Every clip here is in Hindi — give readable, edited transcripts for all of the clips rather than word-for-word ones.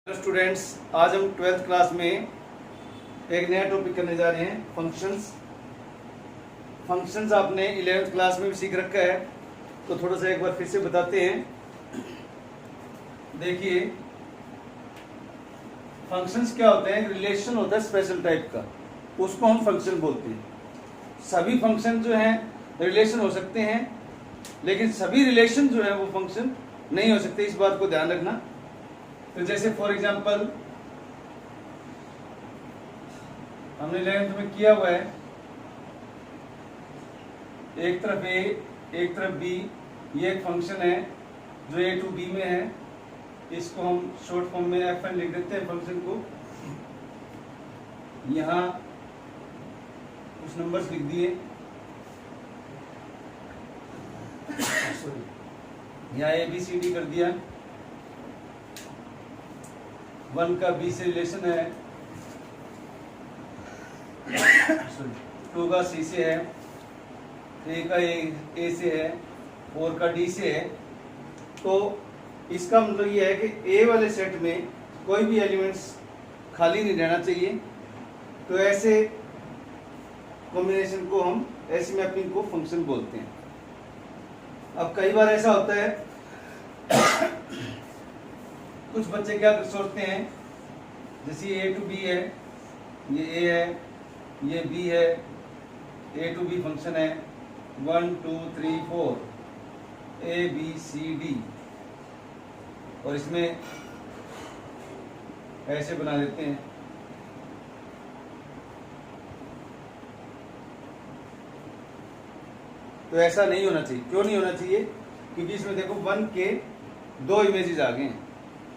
स्टूडेंट्स, आज हम 12th क्लास में एक नया टॉपिक करने जा रहे हैं, फंक्शंस। फंक्शंस आपने 11th क्लास में भी सीख रखा है, तो थोड़ा सा एक बार फिर से बताते हैं। देखिए, फंक्शंस क्या होते हैं? रिलेशन होता है स्पेशल टाइप का, उसको हम फंक्शन बोलते हैं। सभी फंक्शन जो हैं रिलेशन हो सकते हैं, लेकिन सभी रिलेशन जो है वो फंक्शन नहीं हो सकते, इस बात को ध्यान रखना। तो जैसे फॉर एग्जांपल हमने 11th में किया हुआ है, एक तरफ ए एक तरफ बी, ये एक फंक्शन है जो ए टू बी में है। इसको हम शॉर्ट फॉर्म में एफ एन लिख देते हैं फंक्शन को। यहाँ कुछ नंबर्स लिख दिए, यहाँ ए बी सी डी कर दिया। 1 का बी से रिलेशन है, 2 का सी से है, 3 का ए से है, 4 का डी से है। तो इसका मतलब ये है कि ए वाले सेट में कोई भी एलिमेंट्स खाली नहीं रहना चाहिए। तो ऐसे कॉम्बिनेशन को हम, ऐसी मैपिंग को फंक्शन बोलते हैं। अब कई बार ऐसा होता है, कुछ बच्चे क्या सोचते हैं, जैसे ये ए टू बी है, ये ए है, ये बी है, ए टू बी फंक्शन है, 1 2 3 4 ए बी सी डी, और इसमें ऐसे बना देते हैं। तो ऐसा नहीं होना चाहिए। क्यों नहीं होना चाहिए? क्योंकि इसमें देखो 1 के 2 इमेजेस आ गए हैं।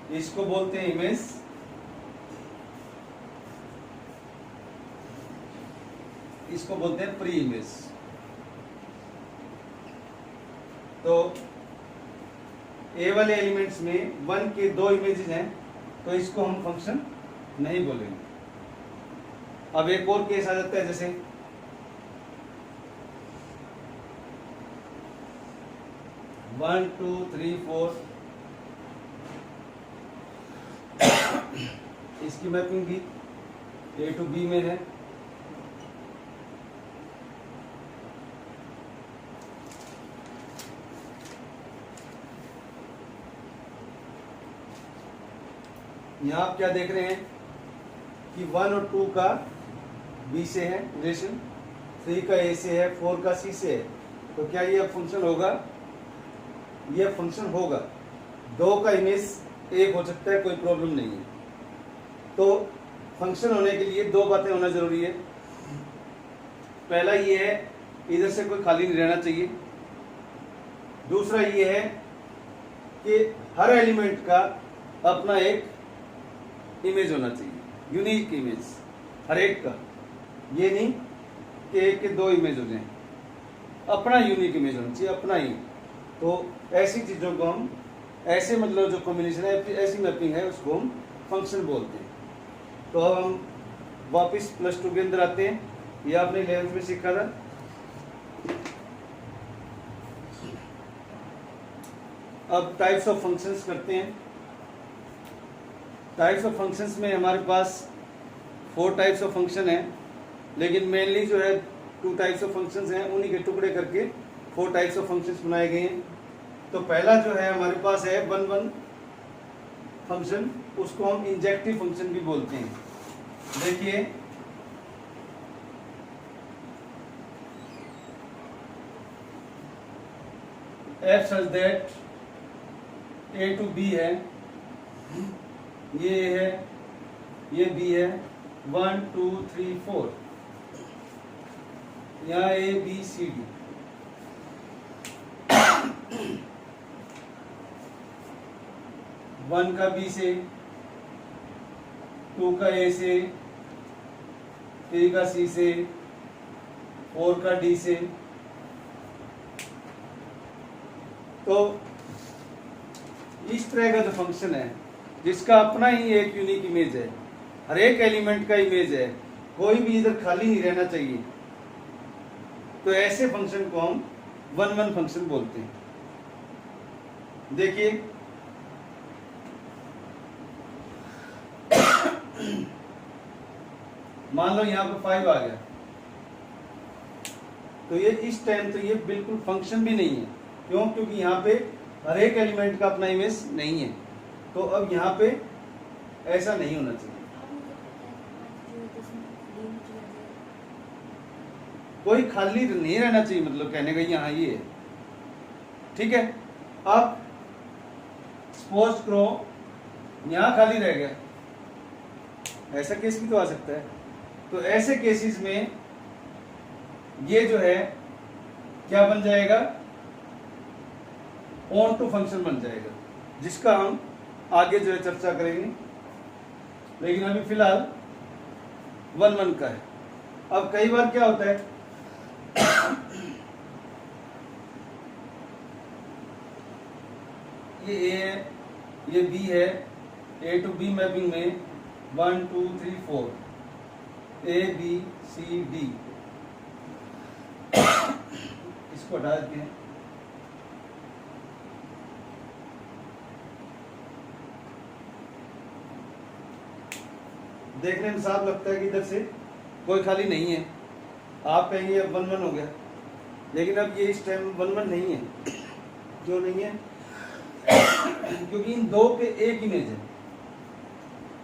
इसको बोलते हैं इमेज, इसको बोलते हैं प्री इमेज। तो ए वाले एलिमेंट्स में 1 के 2 इमेजेस हैं, तो इसको हम फंक्शन नहीं बोलेंगे। अब एक और केस आ जाता है, जैसे वन टू थ्री फोर, इसकी मैपिंग भी ए टू बी में है। यहां आप क्या देख रहे हैं कि 1 और 2 का बी से है रिलेशन, 3 का ए से है, 4 का सी से है। तो क्या ये फंक्शन होगा? ये फंक्शन होगा। 2 का इमेज एक हो सकता है, कोई प्रॉब्लम नहीं है। तो फंक्शन होने के लिए 2 बातें होना जरूरी है। पहला ये है, इधर से कोई खाली नहीं रहना चाहिए। दूसरा ये है कि हर एलिमेंट का अपना एक इमेज होना चाहिए, यूनिक इमेज हर एक का। ये नहीं कि एक के 2 इमेज हो जाएं, अपना यूनिक इमेज होना चाहिए, अपना ही। तो ऐसी चीजों को हम, ऐसे मतलब जो कॉम्बिनेशन है, ऐसी मैपिंग है, उसको हम फंक्शन बोलते हैं। तो अब हम वापस +2 के अंदर आते हैं। ये आपने 11th में सीखा था। अब टाइप्स ऑफ फंक्शंस करते हैं। टाइप्स ऑफ फंक्शंस में हमारे पास 4 टाइप्स ऑफ फंक्शन हैं, लेकिन मेनली जो है 2 टाइप्स ऑफ फंक्शंस हैं, उन्हीं के टुकड़े करके 4 टाइप्स ऑफ फंक्शंस बनाए गए हैं। तो पहला जो है हमारे पास है 1 फंक्शन, उसको हम इंजेक्टिव फंक्शन भी बोलते हैं। देखिए, f such that A to B है, ये है, ये बी है, 1 2 3 4, यहाँ ए बी सी डी। 1 का बी से, 2 का ए से, 3 का सी से, 4 का डी से। तो इस तरह का जो फंक्शन है, जिसका अपना ही एक यूनिक इमेज है, हर एक एलिमेंट का इमेज है, कोई भी इधर खाली नहीं रहना चाहिए, तो ऐसे फंक्शन को हम 1 फंक्शन बोलते हैं। देखिए, मान लो यहाँ पे 5 आ गया, तो ये इस टाइम तो ये बिल्कुल फंक्शन भी नहीं है। क्यों? क्योंकि यहाँ पे हर एक एलिमेंट का अपना इमेज नहीं है। तो अब यहाँ पे ऐसा नहीं होना चाहिए। कोई खाली नहीं रहना चाहिए, मतलब कहने का यहाँ ये है। ठीक है, अब सपोज करो यहाँ खाली रह गया, ऐसा केस भी तो आ सकता है। तो ऐसे केसेस में ये जो है क्या बन जाएगा, ऑन टू फंक्शन बन जाएगा, जिसका हम आगे जो है चर्चा करेंगे। लेकिन अभी फिलहाल 1-1 का है। अब कई बार क्या होता है ये ए है, ये बी है, ए टू बी मैपिंग में 1 2 3 4 ए बी सी डी, इसको हटा देते हैं। देखने में साफ लगता है कि इधर से कोई खाली नहीं है। आप कहेंगे अब 1-1 हो गया, लेकिन अब ये इस टाइम 1-1 नहीं है। क्यों नहीं है? क्योंकि इन दो के एक इमेज है,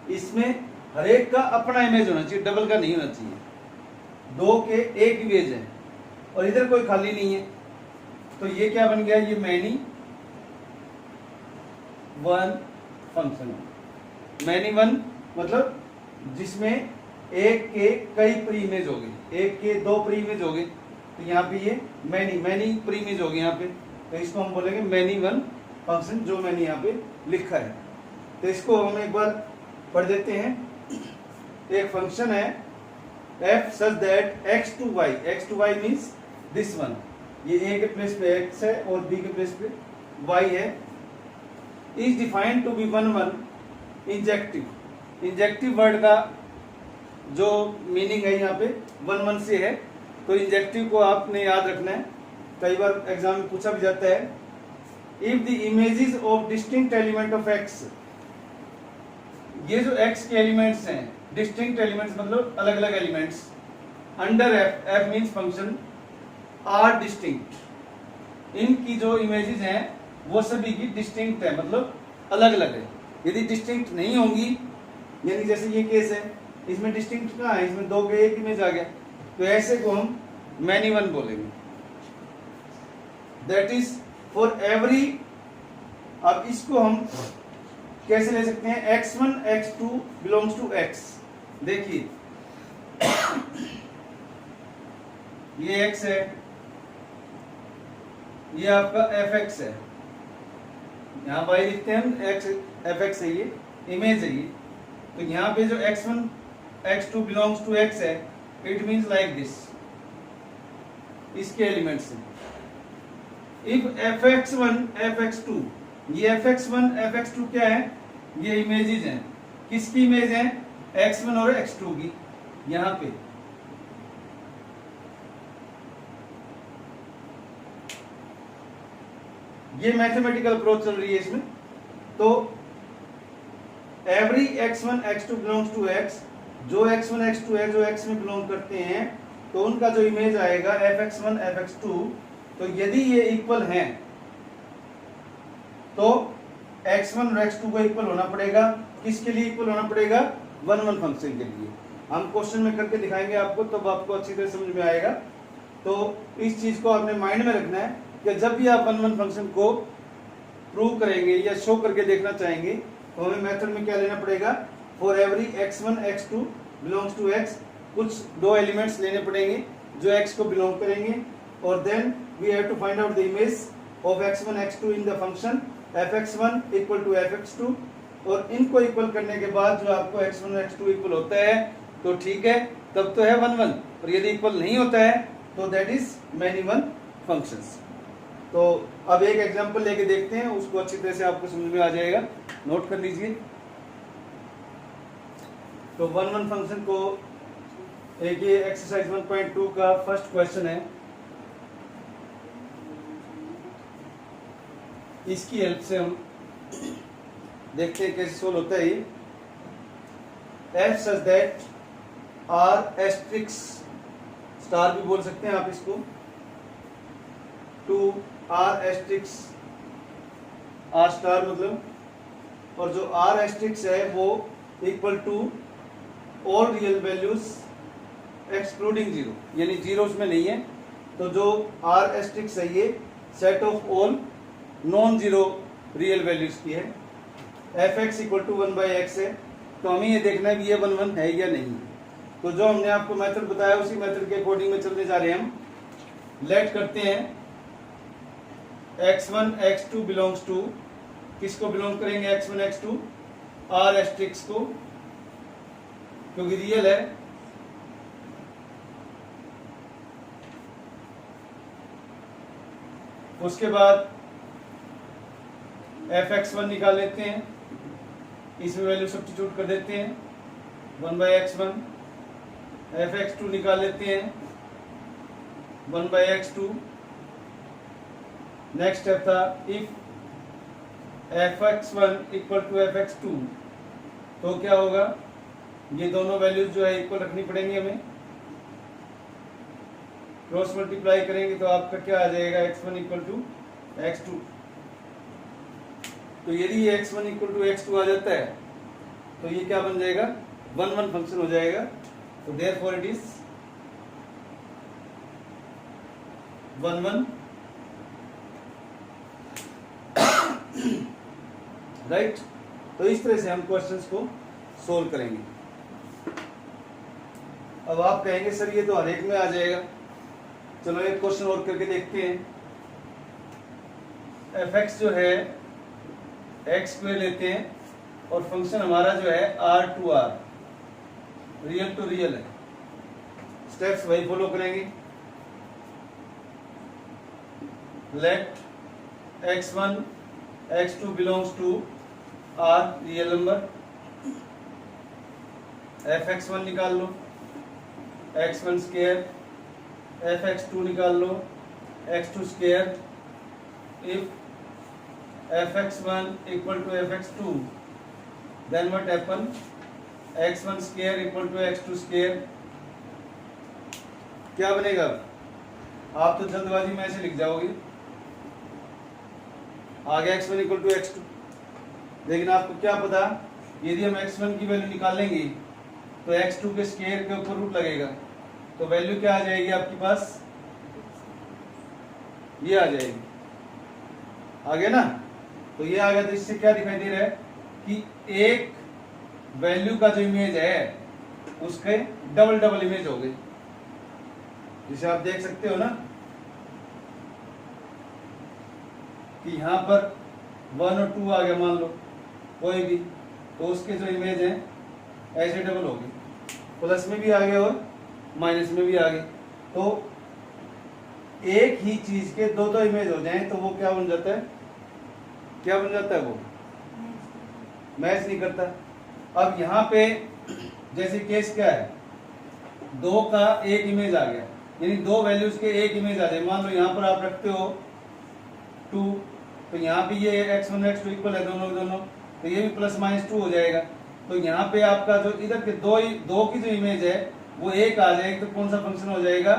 इसमें हर एक का अपना इमेज होना चाहिए, डबल का नहीं होना चाहिए। दो के एक इमेज है और इधर कोई खाली नहीं है, तो ये क्या बन गया, ये many one function. Many one मतलब जिसमें एक के कई प्री इमेज हो गए, एक के दो प्री इमेज हो गए, तो यहाँ पे ये मैनी प्री इमेज हो गई यहाँ पे, तो इसको हम बोलेंगे मैनी वन फंक्शन, जो मैंने यहाँ पे लिखा है। तो इसको हम एक बार पढ़ देते हैं। एक फंक्शन है f such that x to y means this one, ये a के प्लेस पे x है और b के प्लेस पे y है, is defined to be 1-1 injective. Injective word का जो मीनिंग है यहाँ पे 1-1 से है, तो इंजेक्टिव को आपने याद रखना है, कई बार एग्जाम में पूछा भी जाता है। If the images of distinct element of x, ये जो x के एलिमेंट्स हैं, डिस्टिंक्ट एलिमेंट्स मतलब अलग अलग elements, under f means function, are distinct, इनकी जो इमेजेस हैं वो सभी की डिस्टिंक्ट है, मतलब अलग अलग है। यदि डिस्टिंक्ट नहीं होंगी, यानी जैसे ये केस है, इसमें डिस्टिंक्ट कहाँ है, इसमें दो के एक इमेज आ गया, तो ऐसे को हम मैनी वन बोलेंगे। That is for every. अब इसको हम कैसे ले सकते हैं, x1 x2 belongs to x। देखिए ये x है, ये आपका fx है, यहाँ y लिखते हैं हम, x fx है, ये इमेज है ये। तो यहाँ पे जो x1 x2 belongs to x है, इट मीन्स लाइक दिस, इसके एलिमेंट्स हैं। इफ fx1 fx2, ये fx1 fx2 क्या है, ये इमेजेस हैं। किसकी इमेज है, x1 और x2 की। यहाँ पे ये मैथमेटिकल अप्रोच चल रही है इसमें। तो every x1 x2 belongs to x, जो x1 x2 है, जो x में बिलोंग करते हैं, तो उनका जो इमेज आएगा fx1 fx2। तो यदि ये इक्वल हैं तो x1 और x2 को इक्वल होना पड़ेगा। किसके लिए इक्वल होना पड़ेगा, 1-1 फंक्शन के लिए। हम क्वेश्चन में करके दिखाएंगे आपको, तब आपको अच्छी तरह समझ में आएगा। तो इस चीज को आपने माइंड में रखना है कि जब भी आप 1-1 फंक्शन को प्रूव करेंगे या शो करके देखना चाहेंगे, तो हमें मेथड में क्या लेना पड़ेगा, for every x1 x2 belongs to x, कुछ दो एलिमेंट्स लेने पड़ेंगे जो x को बिलोंग करेंगे, और then we have to find out the image of x1 x2 in the function fx1 equal to fx2, और इनको इक्वल करने के बाद जो आपको x1 x2 इक्वल होता है तो ठीक है, तब तो है 1-1, और यदि इक्वल नहीं होता है तो that is many one functions. तो अब एक एग्जांपल लेके देखते हैं, उसको अच्छी तरह से आपको समझ में आ जाएगा, नोट कर लीजिए। तो 1-1 फंक्शन को एक ये एक्सरसाइज 1.2 का फर्स्ट क्वेश्चन है, इसकी हेल्प से हम देखते हैं कैसे सोल्व होता है ये। f such that R asterisk star भी बोल सकते हैं आप इसको, to R asterisk R star मतलब, और जो आर एस्ट्रिक्स है वो equal to all real values excluding zero, यानी जीरो उसमें नहीं है। तो जो आर एस्ट्रिक्स है ये set of all non zero real values की है। F x equal to 1/x है, तो हमें ये देखना है कि ये 1 1 है या नहीं। तो जो हमने आपको मेथड बताया उसी मेथड के अकॉर्डिंग में चलने जा रहे हैं हम। लेट करते हैं x1 x2 बिलोंग्स टू, किसको बिलोंग करेंगे x1 x2 आर एस्ट्रिक्स को, क्योंकि रियल है। उसके बाद fx1 निकाल लेते हैं, इसमें वैल्यू सब्स्टिट्यूट कर देते हैं 1/x1। fx2 निकाल लेते हैं 1/x2। नेक्स्ट स्टेप था if fx1 equal to fx2, तो क्या होगा, ये दोनों वैल्यूज जो है इक्वल रखनी पड़ेंगी हमें। क्रॉस मल्टीप्लाई करेंगे तो आपका क्या आ जाएगा, x1 इक्वल टू x2। तो यदि ये x1 इक्वल टू x2 आ जाता है तो ये क्या बन जाएगा, 1 1 फंक्शन हो जाएगा। तो देयरफॉर इट इज 1 1, राइट। तो इस तरह से हम क्वेश्चंस को सोल्व करेंगे। अब आप कहेंगे सर ये तो हर एक में आ जाएगा, चलो एक क्वेश्चन और करके देखते हैं। fx जो है x² लेते हैं और फंक्शन हमारा जो है r2r, रियल टू रियल है। स्टेप्स वही फॉलो करेंगे। Let x1 x2 belongs to r real number, fx1 निकाल लो, x1 स्क्वायर, fx2 निकाल लो, x2 square. If fx1 equal to fx2 then what happen, x1 square equal to x2 square. क्या बनेगा, आप तो जल्दबाजी में ऐसे लिख जाओगे, आगे x1 इक्वल टू x2, लेकिन आपको क्या पता यदि हम x1 की वैल्यू निकालेंगे तो x2 के स्क्वायर के ऊपर रूट लगेगा, तो वैल्यू क्या आ जाएगी आपके पास, ये आ जाएगी। आगे ना, तो ये आ गया। तो इससे क्या दिखाई दे रहा है कि एक वैल्यू का जो इमेज है उसके डबल डबल इमेज हो गई, जिसे आप देख सकते हो ना कि यहां पर 1 और 2 आ गया, मान लो कोई भी, तो उसके जो इमेज है ऐसे डबल हो गई, प्लस में भी आ गए और माइनस में भी आ गए। तो एक ही चीज के दो दो इमेज हो जाएं तो वो क्या बन जाता है, क्या बन जाता है, वो मैच नहीं करता। अब यहाँ पे जैसे केस क्या है, 2 का एक इमेज आ गया, यानी दो वैल्यूज के एक इमेज आ जाए। मान लो यहाँ पर आप रखते हो 2, तो यहाँ पे ये x1 x2 इक्वल है दोनों दोनों, तो ये भी प्लस माइनस 2 हो जाएगा। तो यहाँ पे आपका जो इधर के दो की जो इमेज है वो एक आ जाएगी, तो कौन सा फंक्शन हो जाएगा,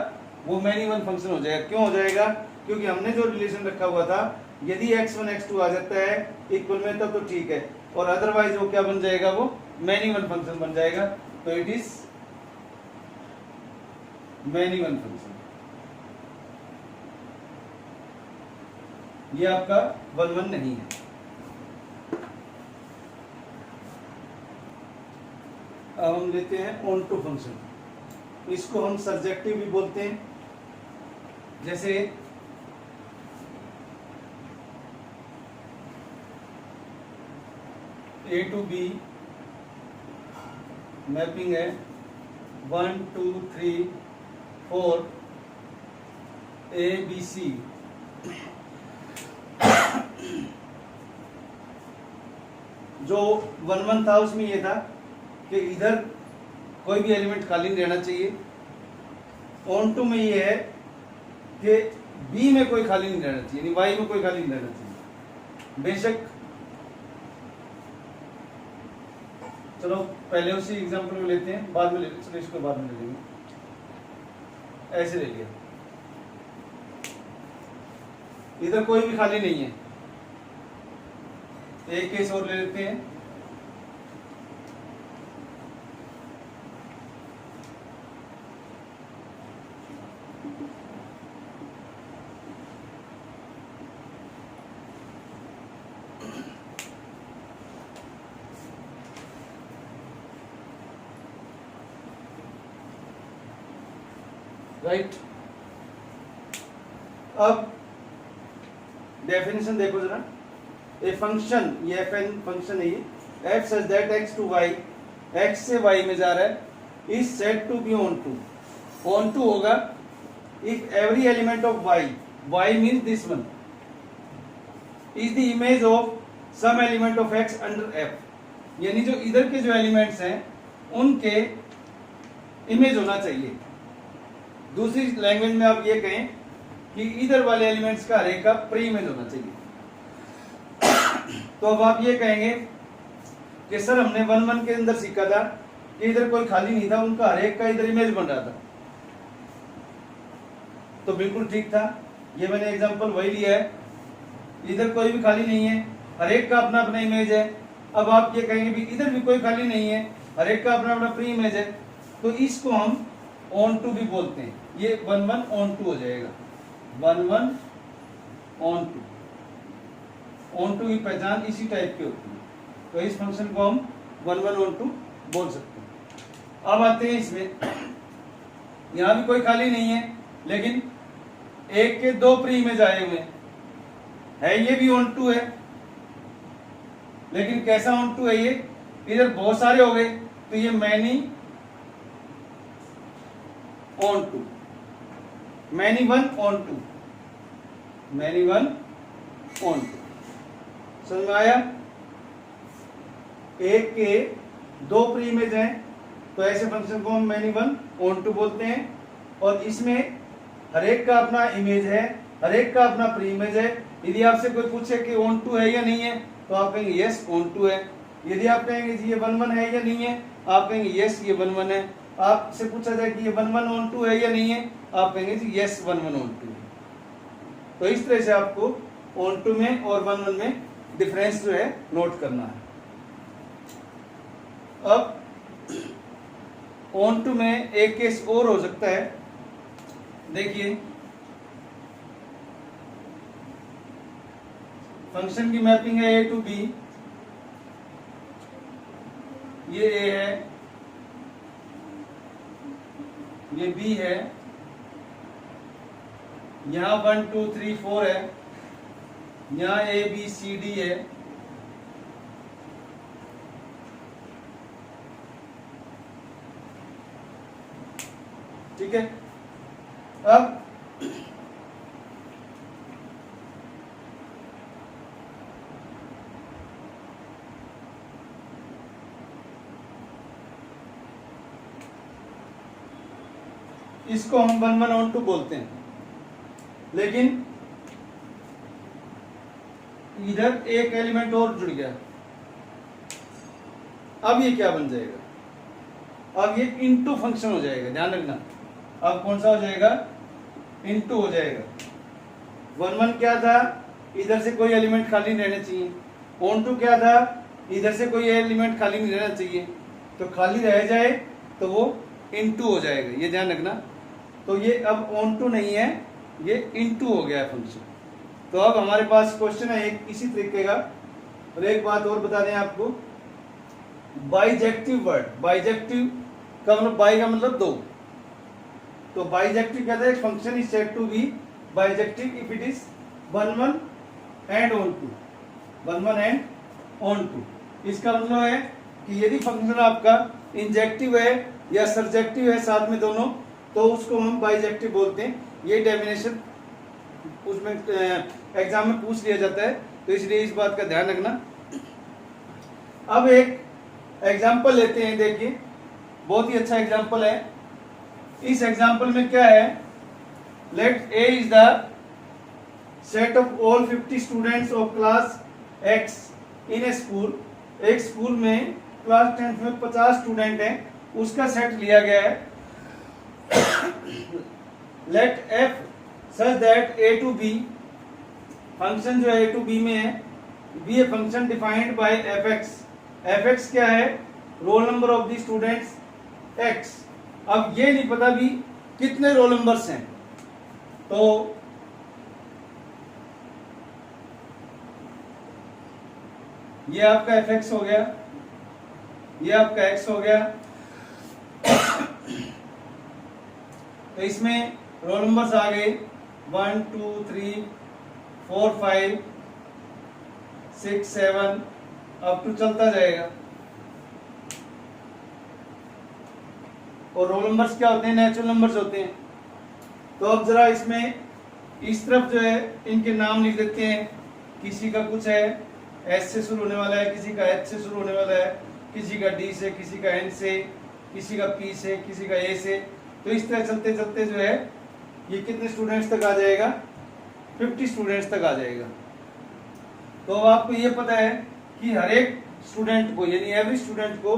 वो मैनी वन फंक्शन हो जाएगा। क्यों हो जाएगा, क्योंकि हमने जो रिलेशन रखा हुआ था, यदि x1 x2 आ जाता है इक्वल में तब तो ठीक है, और अदरवाइज वो क्या बन जाएगा, वो मैनी वन फंक्शन बन जाएगा। तो it is many one function. ये आपका 1 1 नहीं है। अब हम लेते हैं ऑन टू फंक्शन, इसको हम सब्जेक्टिव भी बोलते हैं। जैसे A to B मैपिंग है 1 2 3 4 A B C। जो 1 1 था उसमें ये था कि इधर कोई भी एलिमेंट खाली नहीं रहना चाहिए। ऑन टू में ये है कि बी में कोई खाली नहीं रहना चाहिए, यानी वाई में कोई खाली नहीं रहना चाहिए। बेशक चलो पहले उसी एग्जांपल में लेते हैं, बाद में चलो इसको बाद में ले लेंगे। ऐसे ले लिया, इधर कोई भी खाली नहीं है। एक केस और ले लेते हैं। राइट, अब डेफिनेशन देखो जरा। ए फंक्शन, ये एफएन फंक्शन है, ये f such that x to y, x से वाई में जा रहा है, is said to be onto. Onto होगा if every element of y, y means this one, is the image of some element of x under f, यानी जो इधर के जो एलिमेंट्स हैं उनके इमेज होना चाहिए। दूसरी लैंग्वेज में आप ये कहें कि इधर वाले एलिमेंट्स का हर एक का प्री इमेज होना चाहिए। तो अब आप ये कहेंगे कि सर हमने 1-1 के अंदर सीखा था कि इधर कोई खाली नहीं था, उनका हर एक का इधर इमेज बन रहा था। तो बिल्कुल ठीक था, ये मैंने एग्जांपल वही लिया है, इधर कोई भी खाली नहीं है, हर एक का अपना अपना इमेज है। अब आप ये कहेंगे भी इधर भी कोई खाली नहीं है, हर एक का अपना अपना प्री इमेज है, तो इसको हम ऑन टू भी बोलते हैं। ये 1-1 ऑन टू हो जाएगा, 1-1 ऑन टू। ऑन टू की पहचान इसी टाइप की होती है, तो इस फंक्शन को हम 1-1 ऑन टू बोल सकते हैं। अब आते हैं इसमें, यहां भी कोई खाली नहीं है, लेकिन एक के दो प्री इमेज आए हुए है, ये भी ऑन टू है, लेकिन कैसा ऑन टू है ये, इधर बहुत सारे हो गए, तो ये many onto, many one onto, many one onto. समझ में आया? एक के दो प्री इमेज हैं, तो ऐसे फंक्शन को हम मैनी वन ऑन टू बोलते हैं। और इसमें हर एक का अपना इमेज है, हर एक का अपना प्री इमेज है। यदि आपसे कोई पूछे कि ऑन टू है या नहीं है, तो आप कहेंगे यस ऑन टू है। यदि आप कहेंगे जी ये 1-1 है या नहीं है, आप कहेंगे यस ये 1-1 है। आपसे पूछा जाए कि ये 1-1 ऑन टू है या नहीं है, आप कहेंगे जी यस 1-1 ऑन टू है। तो इस तरह से आपको ऑन टू में और 1-1 में डिफरेंस जो है नोट करना है। अब ऑन टू में एक केस और हो सकता है, देखिए फंक्शन की मैपिंग है ए टू बी, ये ए है, ये बी है, यहां 1 2 3 4 है, यहां ए बी सी डी है, ठीक है। अब इसको हम 1-1 ऑन टू बोलते हैं, लेकिन इधर एक एलिमेंट और जुड़ गया। अब ये क्या बन जाएगा, अब ये इनटू फंक्शन हो जाएगा, ध्यान रखना। अब कौन सा हो जाएगा, इनटू हो जाएगा। 1-1 क्या था, इधर से कोई एलिमेंट खाली नहीं रहना चाहिए। ऑन टू क्या था, इधर से कोई एलिमेंट खाली नहीं रहना चाहिए, तो खाली रह जाए तो वो इनटू हो जाएगा, ये ध्यान रखना। तो ये अब ऑन टू नहीं है, ये इनटू हो गया है फंक्शन। तो अब हमारे पास क्वेश्चन है एक इसी तरीके का। और एक बात और बता दें आपको, बाइजेक्टिव वर्ड, बाइजेक्टिव का मतलब बाई का मतलब दो, तो बाइजेक्टिव कहता है function is said to be bijective if it is 1-1 and onto, 1-1 and onto. इसका मतलब है कि यदि फंक्शन आपका इंजेक्टिव है या सर्जेक्टिव है साथ में दोनों, तो उसको हम बाइजेक्टिव बोलते हैं। ये डेफिनेशन उसमें एग्जाम में पूछ लिया जाता है, तो इसलिए इस बात का ध्यान रखना। अब एक एग्जाम्पल लेते हैं, देखिए बहुत ही अच्छा एग्जाम्पल है। इस एग्जाम्पल में क्या है, let A is the set of all 50 students of class X in a school. एक स्कूल में क्लास 10th में 50 स्टूडेंट हैं उसका सेट लिया गया है। Let f such that A to B, function जो है ए टू बी में है, be a function defined by f x. F x क्या है? Roll number of the students x. अब ये नहीं पता भी कितने रोल नंबर्स हैं, तो ये आपका एफ एक्स हो गया, ये आपका एक्स हो गया। तो इसमें रोल नंबर्स आ गए 1 2 3 4 5 6 7 अप टू चलता जाएगा। और रोल नंबर्स क्या होते हैं? नेचुरल नंबर्स होते हैं। तो अब जरा इसमें इस तरफ जो है इनके नाम लिख देते हैं। किसी का कुछ है एस से शुरू होने वाला है, किसी का एच से शुरू होने वाला है, किसी का डी से, किसी का एन से, किसी का पी से, किसी का ए से। तो इस तरह चलते चलते जो है ये कितने स्टूडेंट्स तक आ जाएगा? 50 स्टूडेंट्स तक आ जाएगा। तो अब आपको ये पता है कि हर एक स्टूडेंट को यानी एवरी स्टूडेंट को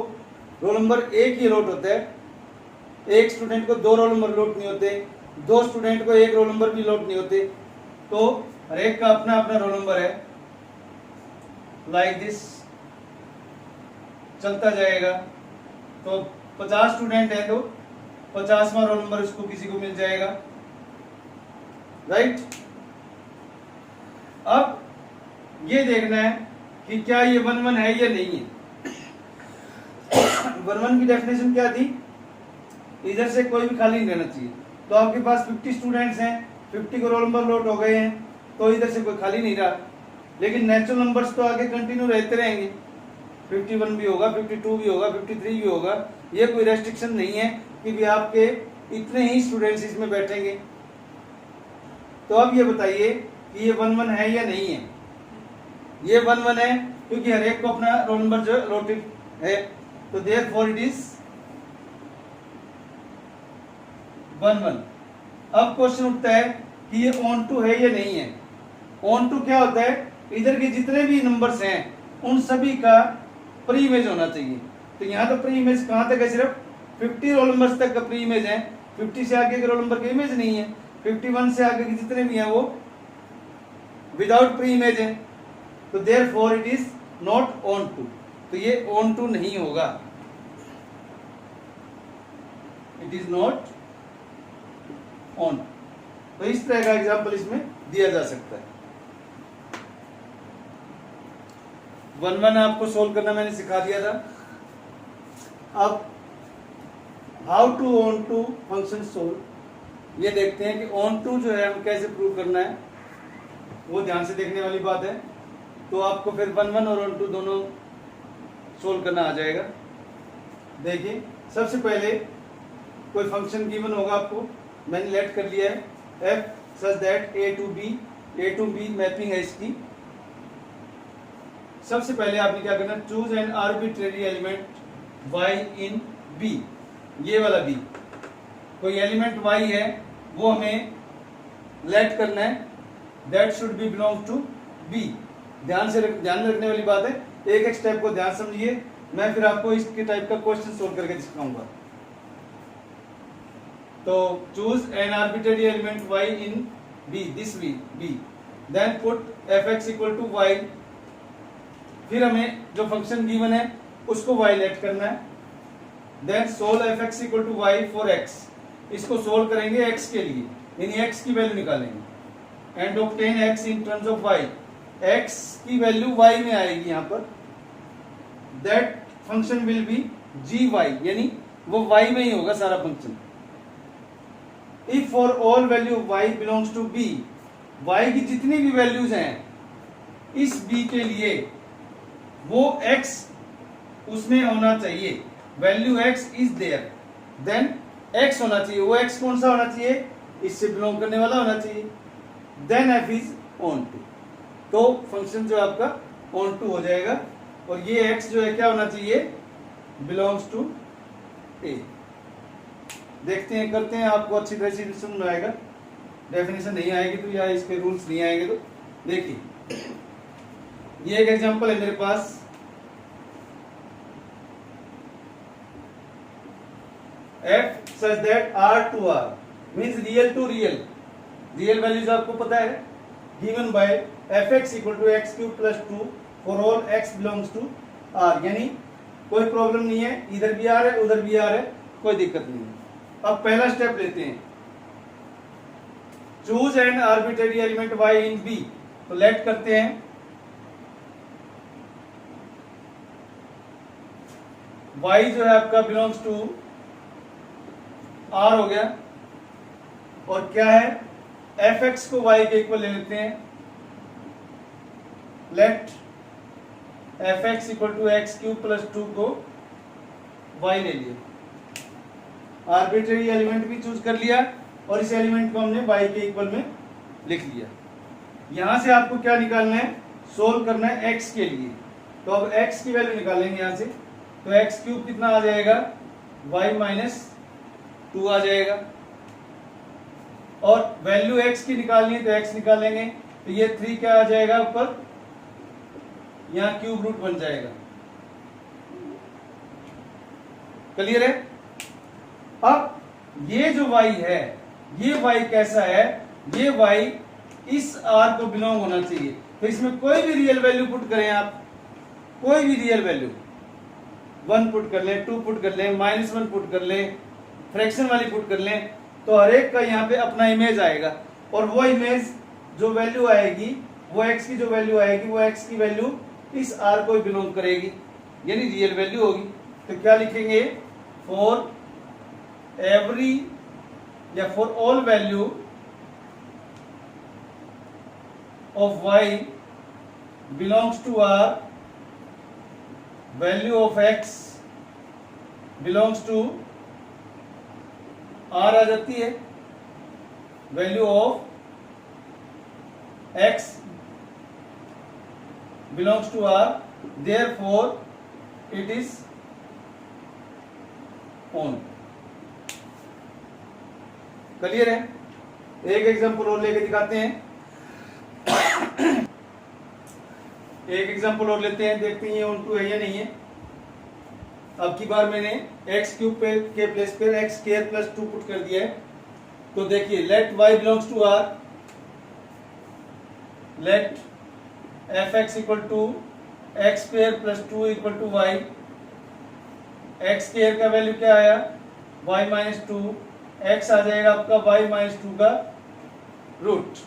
रोल नंबर एक ही अलॉट होता है। एक स्टूडेंट को 2 रोल नंबर अलॉट नहीं होते, 2 स्टूडेंट को 1 रोल नंबर भी अलॉट नहीं होते। तो हर एक का अपना अपना रोल नंबर है। लाइक दिस चलता जाएगा। तो 50 स्टूडेंट है तो 50वां रोल नंबर इसको किसी को मिल जाएगा, राइट। अब ये देखना है कि क्या ये 1-1 है या नहीं है। 1-1 की डेफिनेशन क्या थी? इधर से कोई भी खाली नहीं रहना चाहिए। तो आपके पास 50 स्टूडेंट्स हैं, 50 को रोल नंबर लोड हो गए हैं, तो इधर से कोई खाली नहीं रहा। लेकिन नेचुरल नंबर्स तो आगे कंटिन्यू रहते रहेंगे, 51 भी होगा, 52 भी होगा, 53 भी होगा। ये कोई रेस्ट्रिक्शन नहीं है कि भी आपके इतने ही स्टूडेंट्स इसमें बैठेंगे। तो अब ये बताइए कि ये 1-1 है या नहीं है। ये 1-1 है क्योंकि हर एक को अपना रोल नंबर जो अलॉटेड है। तो देयरफॉर इट इज 1-1। अब क्वेश्चन उठता है कि ये ऑन टू है या नहीं है। ऑन टू क्या होता है? इधर के जितने भी नंबर्स हैं उन सभी का प्री इमेज होना चाहिए। तो यहाँ तो प्री इमेज कहाँ तक है? सिर्फ 50 रोल नंबर्स तक का प्री इमेज है। 50 से आगे के रोल नंबर की इमेज नहीं है। 51 से आगे के जितने भी हैं वो विदाउट प्री इमेज है। तो therefore it is not onto. तो ये ऑन टू नहीं होगा, इट इज नॉट ऑन। तो इस तरह का एग्जांपल इसमें दिया जा सकता है। 1-1 आपको सोल्व करना मैंने सिखा दिया था। अब how to onto function solve, ये देखते हैं कि ऑन टू जो है हम कैसे प्रूव करना है, वो ध्यान से देखने वाली बात है। तो आपको फिर 1-1 और ऑन टू दोनों सोल्व करना आ जाएगा। देखिए सबसे पहले कोई फंक्शन गिवन होगा आपको, मैंने लेट कर लिया है f such that A to B mapping है इसकी। सबसे पहले आपने क्या करना? Choose an arbitrary element y in b। ये वाला b, कोई एलिमेंट y है वो हमें लेट करना है, that should be belong to b। ध्यान में रखने वाली बात है। एक एक स्टेप को ध्यान समझिए, मैं फिर आपको इसके टाइप का क्वेश्चन सोल्व करके दिखाऊंगा। तो choose an arbitrary element y in b, this b, then put fx equal to y। फिर हमें जो फंक्शन गिवन है उसको y लेट करना है। Then solve fx equal to y फॉर x। इसको सोल्व करेंगे x के लिए, यानी x की वैल्यू निकालेंगे and obtain x in terms of y। x की वैल्यू y में आएगी यहाँ पर। That function will be gy, यानी वो y में ही होगा सारा function. If for all value y belongs to b, y की जितनी भी वैल्यूज हैं इस b के लिए वो x उसमें होना चाहिए। Value x is there, then x होना चाहिए। वो x कौन सा होना चाहिए? इससे बिलोंग करने वाला होना चाहिए। Then f is onto. तो फंक्शन जो आपका ऑन टू हो जाएगा। और ये x जो है क्या होना चाहिए? Belongs to a। देखते हैं, करते हैं, आपको अच्छी तरह से समझ में आएगा। डेफिनेशन नहीं आएगी तो या इसके रूल्स नहीं आएंगे तो देखिए ये एक एग्जांपल है मेरे पास। F such that R to R means real to real, real values आपको पता है, given by f x equal to x cube plus 2 for all x belongs to R, यानी कोई प्रॉब्लम नहीं है, इधर भी आर है उधर भी आर है, कोई दिक्कत नहीं है। अब पहला स्टेप लेते हैं, choose an arbitrary element y in b, तो लेट करते हैं y जो है आपका बिलोंग्स टू r हो गया, और क्या है fx को y के इक्वल ले लेते हैं, let fx equal to x cube plus 2 को y ले लिया, आर्बिट्रेरी एलिमेंट भी चूज कर लिया और इस एलिमेंट को हमने y के इक्वल में लिख लिया। यहां से आपको क्या निकालना है, सोल्व करना है x के लिए, तो अब x की वैल्यू निकालेंगे यहां से, तो एक्स क्यूब कितना आ जाएगा, y माइनस 2 आ जाएगा, और वैल्यू x की निकालनी है तो x निकालेंगे, तो ये 3 क्या आ जाएगा ऊपर, यहां क्यूब रूट बन जाएगा। क्लियर है? अब ये जो y है, ये y कैसा है, ये y इस r को बिलोंग होना चाहिए, तो इसमें कोई भी रियल वैल्यू पुट करें आप, कोई भी रियल वैल्यू 1 पुट कर लें, 2 पुट कर लें, -1 पुट कर लें, फ्रैक्शन वाली पुट कर लें, तो हर एक का यहाँ पे अपना इमेज आएगा, और वो इमेज जो वैल्यू आएगी, वो x की जो वैल्यू आएगी, वो x की वैल्यू इस r को बिलोंग करेगी, यानी रियल वैल्यू होगी। तो क्या लिखेंगे, फॉर एवरी या for all value of y belongs to r, value of x belongs to r आ जाती है, value of x belongs to r, therefore it is on. Clear है? एक एग्जांपल और लेके दिखाते हैं, एक एग्जांपल और लेते हैं, देखते हैं ये ऑन टू है या नहीं है। अब की बार मैंने एक्स क्यूब के प्लेस पर एक्स स्क्वायर प्लस 2 पुट कर दिया है, तो देखिए let y belongs to r, let f x equal to x square plus 2 equal to y, x square का वैल्यू क्या आया, y माइनस 2, x आ जाएगा आपका y माइनस 2 का रूट।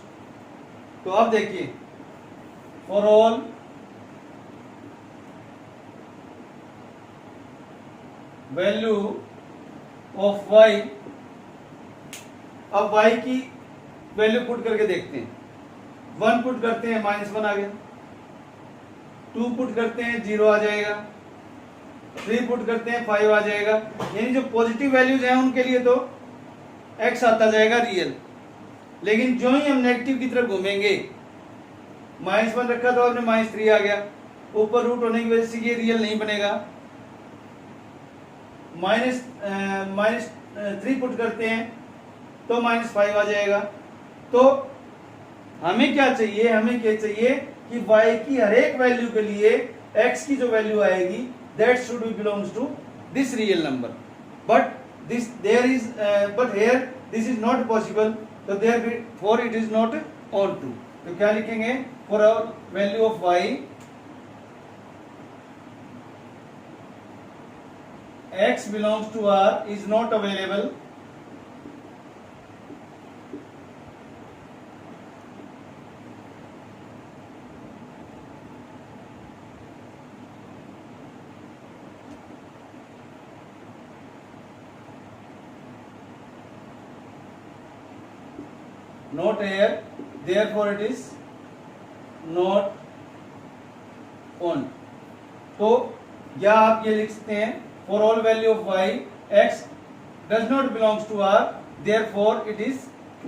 तो अब देखिए, for all value of y, अब y की वैल्यू पुट करके देखते हैं, 1 पुट करते हैं -1 आ गया, 2 पुट करते हैं 0 आ जाएगा, 3 पुट करते हैं 5 आ जाएगा, यानी जो पॉजिटिव वैल्यूज हैं उनके लिए तो x आता जाएगा रियल, लेकिन जो ही हम नेगेटिव की तरफ घूमेंगे, -1 रखा तो आपने -3 आ गया, ऊपर रूट होने की वजह से ये रियल नहीं बनेगा, -3 पुट करते हैं तो -5 आ जाएगा। तो हमें क्या चाहिए, हमें क्या चाहिए कि y की हर एक वैल्यू के लिए x की जो वैल्यू आएगी that should be belongs to this real number, but here this is not possible, so therefore it is not on to। तो क्या लिखेंगे, for our value of y x belongs to r is not available, not here, therefore it is not on। तो या आप ये लिख सकते हैं, for all value of y x does not belongs to r, therefore it is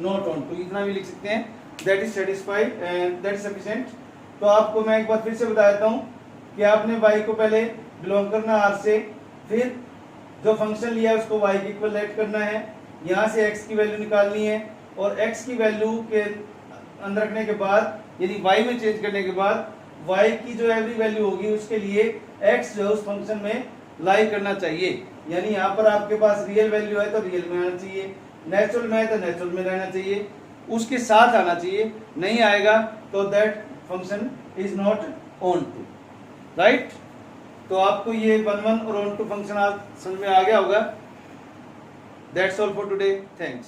not on to, इतना भी लिख सकते हैं, that is satisfied and that is sufficient। तो आपको मैं एक बार फिर से बता देता हूँ कि आपने y को पहले बिलोंग करना r से, फिर जो फंक्शन लिया है उसको y के इक्वल लेट करना है, यहाँ से x की वैल्यू निकालनी है, और x की वैल्यू के अंदर रखने के बाद, यानी y में चेंज करने के बाद y की जो एवरी वैल्यू होगी उसके लिए x जो उस फंक्शन में लाई करना चाहिए। यानी यहाँ पर आपके पास रियल वैल्यू है तो रियल में आना चाहिए, नेचुरल में है तो नेचुरल में रहना चाहिए, उसके साथ आना चाहिए, नहीं आएगा तो that function is not onto, right. तो आपको ये 1 1 और ऑन टू फंक्शन आज समझ में आ गया होगा। That's all for today, thanks.